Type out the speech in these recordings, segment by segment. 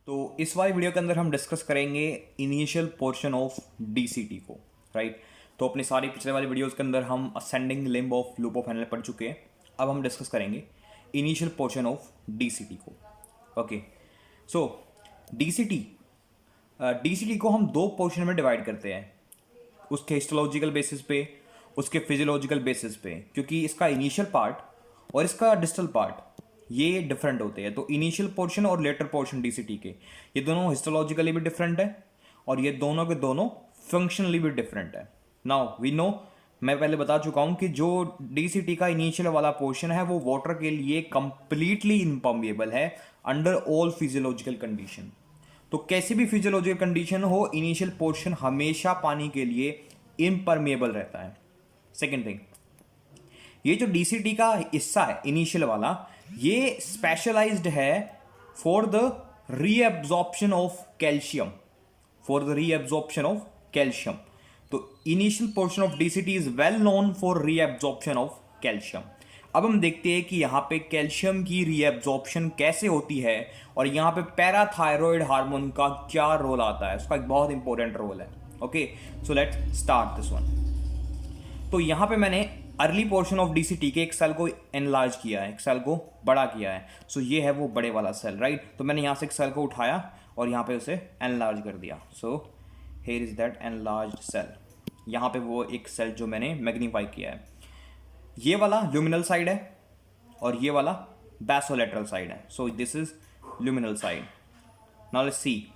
तो इस वाली वीडियो के अंदर हम डिस्कस करेंगे इनिशियल पोर्शन ऑफ डीसीटी को, राइट। तो अपनी सारी पिछले वाली वीडियोस के अंदर हम ascending limb of loop of Henle पढ़ चुके हैं। अब हम डिस्कस करेंगे इनिशियल पोर्शन ऑफ डीसीटी को। ओके, सो डीसीटी डीसीटी को हम दो पोर्शन में डिवाइड करते हैं, उसके हिस्टोलॉजिकल बेसिस पे, उसके फिजियोलॉजिकल बेसिस पे, क्योंकि इसका इनिशियल पार्ट और इसका डिस्टल पार्ट ये डिफरेंट होते हैं। तो इनिशियल पोर्शन और लेटर पोर्शन डीसीटी के ये दोनों हिस्टोलॉजिकली भी डिफरेंट है और ये दोनों के दोनों फंक्शनली भी डिफरेंट है। नाउ वी नो, मैं पहले बता चुका हूं कि जो डीसीटी का इनिशियल वाला पोर्शन है वो वाटर के लिए कंप्लीटली इनपर्मिएबल है अंडर ऑल फिजियोलॉजिकल कंडीशन। तो कैसी भी फिजियोलॉजिकल कंडीशन हो, इनिशियल पोर्शन हमेशा पानी के लिए इनपर्मिएबल रहता है। सेकेंड थिंग, ये जो डीसीटी का हिस्सा है इनिशियल वाला, ये स्पेशलाइज्ड है for the reabsorption of calcium, for the reabsorption of calcium. तो initial portion of DCT is well known for reabsorption of calcium. अब हम देखते हैं कि यहाँ पे कैल्शियम की रीएब्जॉर्प्शन कैसे होती है और यहाँ पे पैराथायरॉयड हार्मोन का क्या रोल आता है, उसका एक बहुत इंपॉर्टेंट रोल है। Okay, so let's start this one. तो यहाँ पे मैंने अर्ली पोर्शन ऑफ डीसीटी के एक सेल को एनलार्ज किया है, एक सेल को बड़ा किया है। सो ये है वो बड़े वाला सेल, राइट। तो मैंने यहाँ से एक सेल को उठाया और यहाँ पे उसे एनलार्ज कर दिया। So here is that enlarged cell. यहाँ पे वो एक सेल जो मैंने मैग्नीफाई किया है, ये वाला ल्यूमिनल साइड है और ये वाला बेसोलेटरल साइड है। So this is luminal side. Now let's see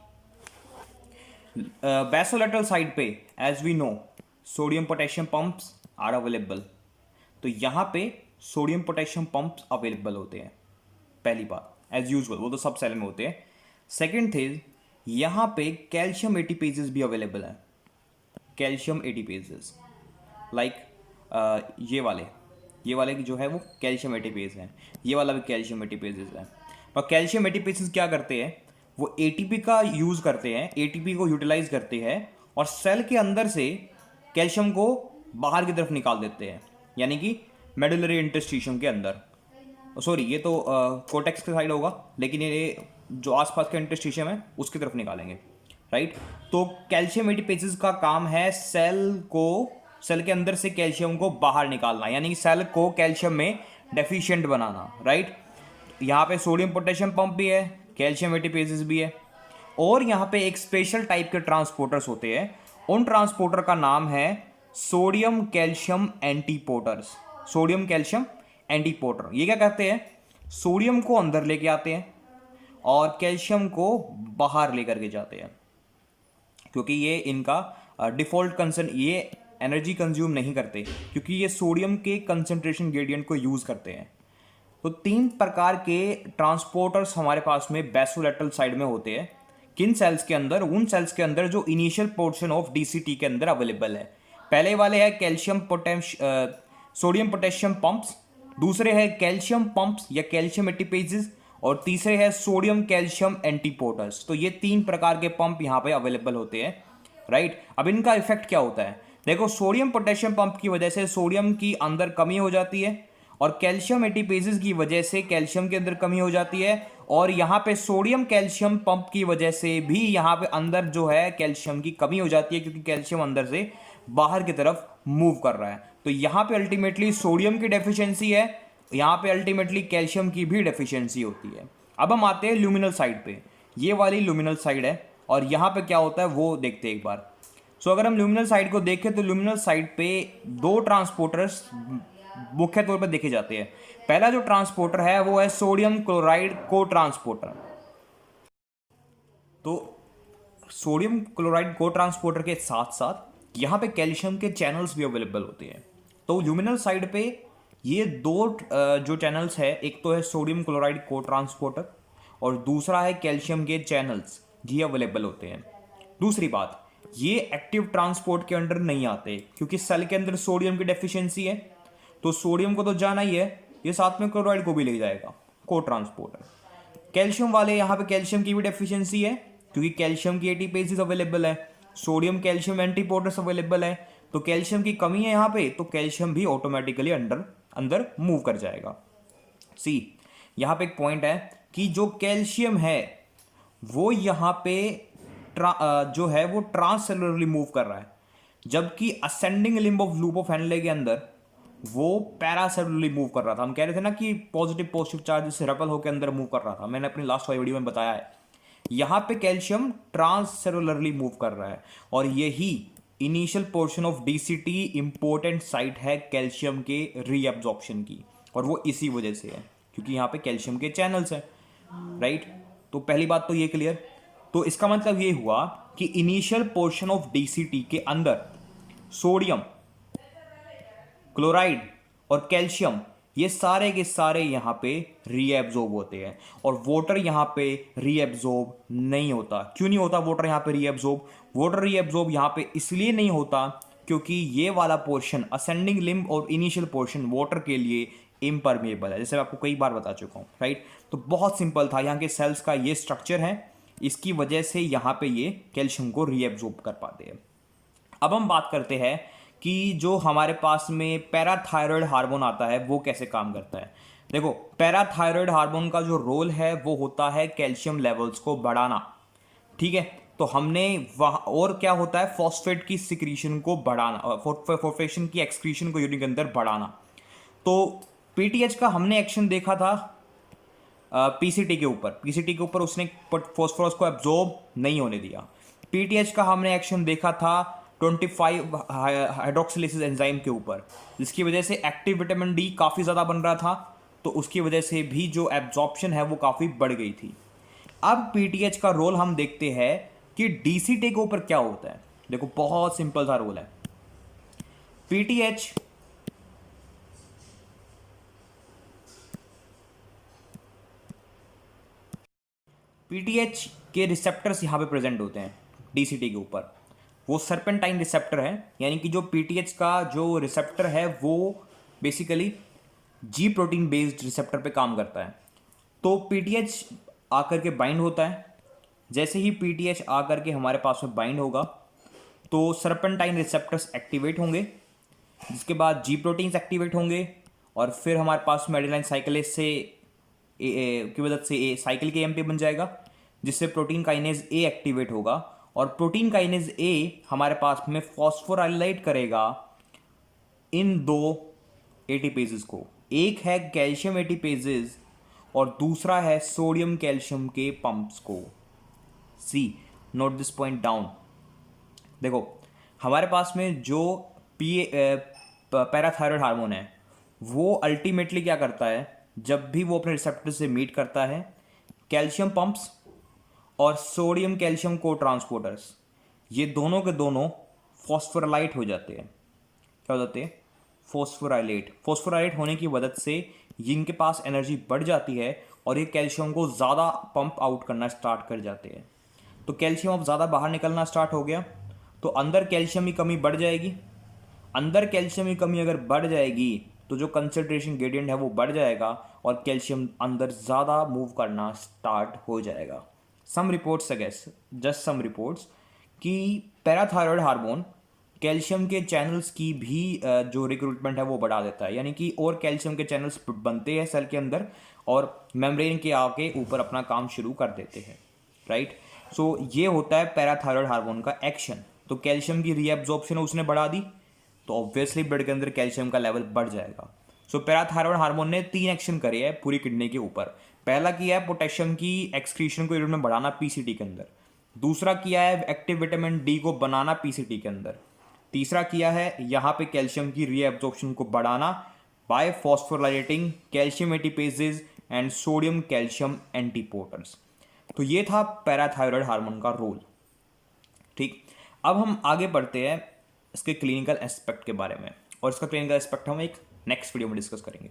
basolateral side पे, as we know, sodium potassium pumps are available. तो यहाँ पे सोडियम पोटेशियम पंप्स अवेलेबल होते हैं, पहली बात, एज यूजुअल, वो तो सब सेल में होते हैं। सेकेंड थिंग, यहाँ पे कैल्शियम एटीपेजेस भी अवेलेबल है, कैल्शियम एटीपेजेस लाइक ये वाले की जो है वो कैल्शियम एटीपेज है, ये वाला भी कैल्शियम एटीपेजेस है। और कैल्शियम एटीपेजेस क्या करते हैं, वो एटीपी का यूज़ करते हैं, एटीपी को यूटिलाइज करते हैं और सेल के अंदर से कैल्शियम को बाहर की तरफ निकाल देते हैं, यानी कि मेडुलरी इंटरस्टिशियम के अंदर। सॉरी, ये तो कोटेक्स के साइड होगा, लेकिन ये जो आसपास का इंटरस्टिशियम है उसकी तरफ निकालेंगे, राइट। तो कैल्शियम एटीपेजेस का काम है सेल के अंदर से कैल्शियम को बाहर निकालना, यानी कि सेल को कैल्शियम में डेफिशिएंट बनाना, राइट। यहाँ पे सोडियम पोटेशियम पंप भी है, कैल्शियम एटीपेजेस भी है, और यहाँ पे एक स्पेशल टाइप के ट्रांसपोर्टर्स होते हैं। उन ट्रांसपोर्टर का नाम है सोडियम कैल्शियम एंटीपोर्टर्स। सोडियम कैल्शियम एंटीपोर्टर ये क्या करते हैं, सोडियम को अंदर लेके आते हैं और कैल्शियम को बाहर लेकर के जाते हैं, क्योंकि ये इनका डिफॉल्ट कंसर्न, ये एनर्जी कंज्यूम नहीं करते क्योंकि ये सोडियम के कंसंट्रेशन ग्रेडियंट को यूज करते हैं। तो तीन प्रकार के ट्रांसपोर्टर्स हमारे पास में बेसोलेटरल साइड में होते हैं। किन सेल्स के अंदर, उन सेल्स के अंदर जो इनिशियल पोर्शन ऑफ डीसीटी के अंदर अवेलेबल है। पहले वाले है सोडियम पोटेशियम पंप्स, दूसरे है कैल्शियम पंप्स या कैल्शियम एटीपेजेस, और तीसरे है सोडियम कैल्शियम एंटीपोर्टर्स। तो ये तीन प्रकार के पंप यहाँ पे अवेलेबल होते हैं, राइट। अब इनका इफेक्ट क्या होता है, देखो, सोडियम पोटेशियम पंप की वजह से सोडियम की अंदर कमी हो जाती है और कैल्शियम एटीपेजेस की वजह से कैल्शियम के अंदर कमी हो जाती है, और यहाँ पे सोडियम कैल्शियम पंप की वजह से भी यहाँ पे अंदर जो है कैल्शियम की कमी हो जाती है, क्योंकि कैल्शियम अंदर से बाहर की तरफ मूव कर रहा है। तो यहाँ पे अल्टीमेटली सोडियम की डेफिशिएंसी है, यहाँ पे अल्टीमेटली कैल्शियम की भी डेफिशिएंसी होती है। अब हम आते हैं ल्यूमिनल साइड पे, ये वाली ल्यूमिनल साइड है और यहाँ पे क्या होता है वो देखते हैं एक बार। सो अगर हम ल्यूमिनल साइड को देखें तो ल्यूमिनल साइड पे दो ट्रांसपोर्टर्स मुख्य तौर पर देखे जाते हैं। पहला जो ट्रांसपोर्टर है वो है सोडियम क्लोराइड को ट्रांसपोर्टर। तो सोडियम क्लोराइड को ट्रांसपोर्टर के साथ साथ यहाँ पे कैल्शियम के चैनल्स भी अवेलेबल होते हैं। तो ल्यूमिनल साइड पे ये दो जो चैनल्स है, एक तो है सोडियम क्लोराइड को ट्रांसपोर्टर और दूसरा है कैल्शियम के चैनल्स, ये अवेलेबल होते हैं। दूसरी बात, ये एक्टिव ट्रांसपोर्ट के अंडर नहीं आते क्योंकि सेल के अंदर सोडियम की डेफिशिएंसी है, तो सोडियम को तो जाना ही है, ये साथ में क्लोराइड को भी ले जाएगा, को ट्रांसपोर्टर। कैल्शियम वाले यहाँ पे कैल्शियम की भी डेफिशिएंसी है क्योंकि कैल्शियम की एटीपेजेस अवेलेबल है, सोडियम कैल्शियम एंटीपोर्टर्स अवेलेबल है, तो कैल्शियम की कमी है यहाँ पे, तो कैल्शियम भी ऑटोमेटिकली अंदर मूव कर जाएगा। सी, यहाँ पे एक पॉइंट है कि जो कैल्शियम है वो यहाँ पे जो है वो ट्रांससेलुलरली मूव कर रहा है, जबकि ascending limb of loop of Henle के अंदर वो पैरासेलुलरली मूव कर रहा था। हम कह रहे थे ना कि पॉजिटिव चार्ज से रेपल होकर अंदर मूव कर रहा था, मैंने अपनी लास्ट वाली वीडियो में बताया है। यहाँ पे कैल्शियम ट्रांससेलुलरली मूव कर रहा है, और यही initial portion of DCT important site है कैल्शियम के रीअब्जॉर्प्शन की, और वो इसी वजह से है क्योंकि यहाँ पे कैल्शियम के चैनल्स हैं, राइट। तो पहली बात तो ये क्लियर। तो इसका मतलब ये हुआ कि इनिशियल पोर्शन ऑफ डीसीटी के अंदर सोडियम, क्लोराइड और कैल्शियम ये सारे के सारे यहाँ पे रीएब्जॉर्ब होते हैं, और वाटर यहाँ पे रीएब्जॉर्ब नहीं होता। क्यों नहीं होता वाटर यहाँ पे रीएब्जॉर्ब? वाटर रीएब्जॉर्ब यहाँ पे इसलिए नहीं होता क्योंकि ये वाला पोर्शन असेंडिंग लिम्ब और इनिशियल पोर्शन वाटर के लिए इम्परमेबल है, जैसे मैं आपको कई बार बता चुका हूँ, राइट। तो बहुत सिंपल था, यहाँ के सेल्स का ये स्ट्रक्चर है, इसकी वजह से यहाँ पे ये कैल्शियम को रीएब्जॉर्ब कर पाते हैं। अब हम बात करते हैं कि जो हमारे पास में पैराथायरॉयड हार्मोन आता है वो कैसे काम करता है। देखो, पैराथायरॉयड हार्मोन का जो रोल है वो होता है कैल्शियम लेवल्स को बढ़ाना, ठीक है। तो हमने वहाँ और क्या होता है, फॉस्फेट की सिक्रीशन को बढ़ाना, फॉस्फेशन की एक्सक्रीशन को यूरिन के अंदर बढ़ाना। तो पीटीएच का हमने एक्शन देखा था पीसीटी के ऊपर, पीसीटी के ऊपर उसने फॉस्फोरस को एब्जॉर्ब नहीं होने दिया। पीटीएच का हमने एक्शन देखा था 25 हाइड्रोक्सिलेसिस एंजाइम के ऊपर, जिसकी वजह से एक्टिव विटामिन डी काफ़ी ज़्यादा बन रहा था, तो उसकी वजह से भी जो एब्जॉर्प्शन है वो काफ़ी बढ़ गई थी। अब पीटीएच का रोल हम देखते हैं कि डीसीटी के ऊपर क्या होता है। देखो, बहुत सिंपल सा रोल है। पीटीएच के रिसेप्टर्स यहाँ पे प्रेजेंट होते हैं डीसीटी के ऊपर। वो सर्पेंटाइन रिसेप्टर है, यानी कि जो पीटीएच का जो रिसेप्टर है वो बेसिकली जी प्रोटीन बेस्ड रिसेप्टर पे काम करता है। तो पीटीएच आकर के बाइंड होता है। जैसे ही पीटीएच आकर के हमारे पास में बाइंड होगा तो सर्पेंटाइन रिसेप्टर्स एक्टिवेट होंगे, जिसके बाद जी प्रोटीन्स एक्टिवेट होंगे, और फिर हमारे पास में एडेनाइन साइक्लेज से की मदद से ए साइकिल के एमपी बन जाएगा, जिससे प्रोटीन काइनेज ए एक्टिवेट होगा, और प्रोटीन काइनेज ए हमारे पास में फॉस्फोराइलेट करेगा इन दो एटीपेजेस को। एक है कैल्शियम एटीपेजेस और दूसरा है सोडियम कैल्शियम के पंप्स को। सी नोट दिस पॉइंट डाउन। देखो, हमारे पास में जो पैराथायरॉयड हार्मोन है वो अल्टीमेटली क्या करता है, जब भी वो अपने रिसेप्टर से मीट करता है, कैल्शियम पंप्स और सोडियम कैल्शियम को ट्रांसपोर्टर्स ये दोनों के दोनों फॉस्फोराइलेट हो जाते हैं। क्या हो जाते हैं? फॉस्फोराइलेट। फॉस्फोराइलेट होने की वजह से जिनके पास एनर्जी बढ़ जाती है और ये कैल्शियम को ज़्यादा पंप आउट करना स्टार्ट कर जाते हैं। तो कैल्शियम अब ज़्यादा बाहर निकलना स्टार्ट हो गया, तो अंदर कैल्शियम की कमी बढ़ जाएगी। अंदर कैल्शियम की कमी अगर बढ़ जाएगी तो जो कंसंट्रेशन ग्रेडियंट है वो बढ़ जाएगा और कैल्शियम अंदर ज़्यादा मूव करना स्टार्ट हो जाएगा। Some reports suggest, just some reports, कि पैराथायरॉयड हार्मोन कैल्शियम के चैनल्स की भी जो रिक्रूटमेंट है वो बढ़ा देता है, यानी कि और कैल्शियम के चैनल्स बनते हैं सेल के अंदर और मेम्ब्रेन के आके ऊपर अपना काम शुरू कर देते हैं, राइट। सो ये होता है पैराथायरॉयड हार्मोन का एक्शन। तो कैल्शियम की रीएब्जॉर्प्शन उसने बढ़ा दी तो ऑब्वियसली ब्लड के अंदर कैल्शियम का लेवल बढ़ जाएगा। सो पैराथायरॉयड हार्मोन ने 3 एक्शन करे हैं पूरी किडनी के ऊपर। पहला किया है पोटेशियम की एक्सक्रीशन को यूरिन में बढ़ाना पीसीटी के अंदर। दूसरा किया है एक्टिव विटामिन डी को बनाना पीसीटी के अंदर। तीसरा किया है यहाँ पे कैल्शियम की रीएब्जॉर्प्शन को बढ़ाना by phosphorylating calcium ATPases and sodium calcium antiporters. तो ये था पैराथायरॉयड हार्मोन का रोल, ठीक। अब हम आगे बढ़ते हैं इसके क्लिनिकल एस्पेक्ट के बारे में, और इसका क्लिनिकल एस्पेक्ट हम एक नेक्स्ट वीडियो में डिस्कस करेंगे।